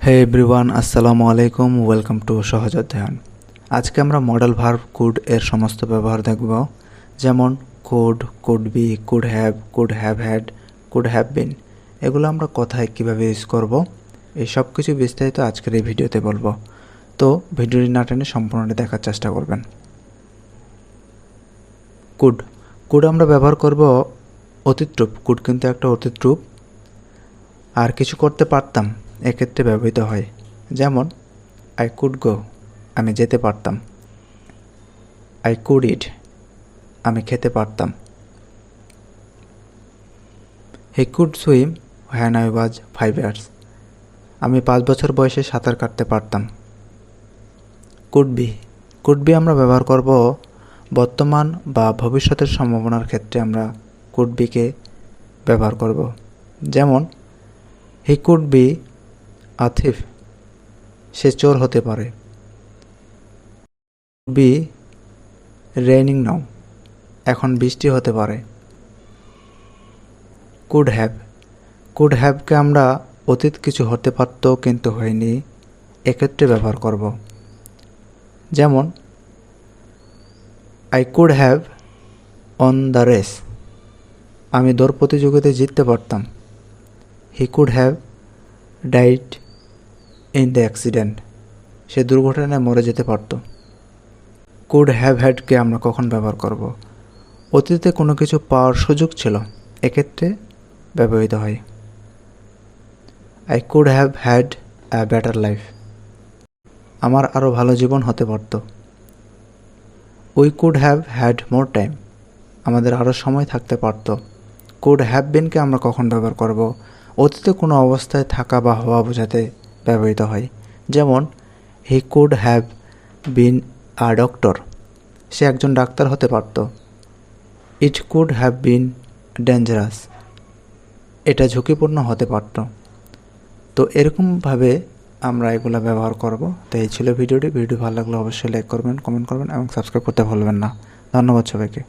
হে everyone, আসসালামু আলাইকুম। Welcome to সহজ অধ্যয়ন। আজকে আমরা মডেল ভার্ব কুড এর সমস্ত ব্যবহার দেখব, যেমন could, could be, could have had, could have বিন। এগুলো আমরা কথায় কীভাবে ইউজ করব, এই সব কিছু বিস্তারিত আজকের এই ভিডিওতে বলবো। তো ভিডিওটি না টেনে সম্পূর্ণটি দেখার চেষ্টা করবেন। কুড কুড আমরা ব্যবহার করব অতীত রূপ। কুড কিন্তু একটা অতীত রূপ। আর কিছু করতে পারতাম এক্ষেত্রে ব্যবহৃত হয়, যেমন আই কুড গো, আমি যেতে পারতাম। আই কুড ইট, আমি খেতে পারতাম। He could swim when I was 5 years, আমি 5 বছর বয়সে সাঁতার কাটতে পারতাম। কুড বি আমরা ব্যবহার করব বর্তমান বা ভবিষ্যতের সম্ভাবনার ক্ষেত্রে। আমরা কুড বিকে ব্যবহার করব, যেমন he could be a thief, সে চোর হতে পারে। বি রেইনিং নাও, এখন বৃষ্টি হতে পারে। কুড হ্যাভকে আমরা অতীত কিছু হতে পারত কিন্তু হয়নি এক্ষেত্রে ব্যবহার করব, যেমন I could have won the race, আমি দৌড় প্রতিযোগিতায় জিততে পারতাম। He could have died in the accident, সে দুর্ঘটনায় মরে যেতে পারত। কুড হ্যাভ হ্যাডকে আমরা কখন ব্যবহার করব? অতীতে কোনো কিছু পাওয়ার সুযোগ ছিল, এক্ষেত্রে ব্যবহৃত হয়। I could have had a better life, আমার আরও ভালো জীবন হতে পারত। We could have had more time, আমাদের আরও সময় থাকতে পারত। কুড হ্যাভ বিনকে আমরা কখন ব্যবহার করব? অতীতে কোনো অবস্থায় থাকা বা হওয়া বোঝাতে ব্যবহৃত হয়, যেমন he could have been a doctor, সে একজন ডাক্তার হতে পারত। It could have been dangerous, এটা ঝুঁকিপূর্ণ হতে পারত। তো এরকমভাবে আমরা এগুলো ব্যবহার করব। তো এই ছিল ভিডিওটি ভালো লাগলে অবশ্যই লাইক করবেন, কমেন্ট করবেন এবং সাবস্ক্রাইব করতে ভুলবেন না। ধন্যবাদ সবাইকে।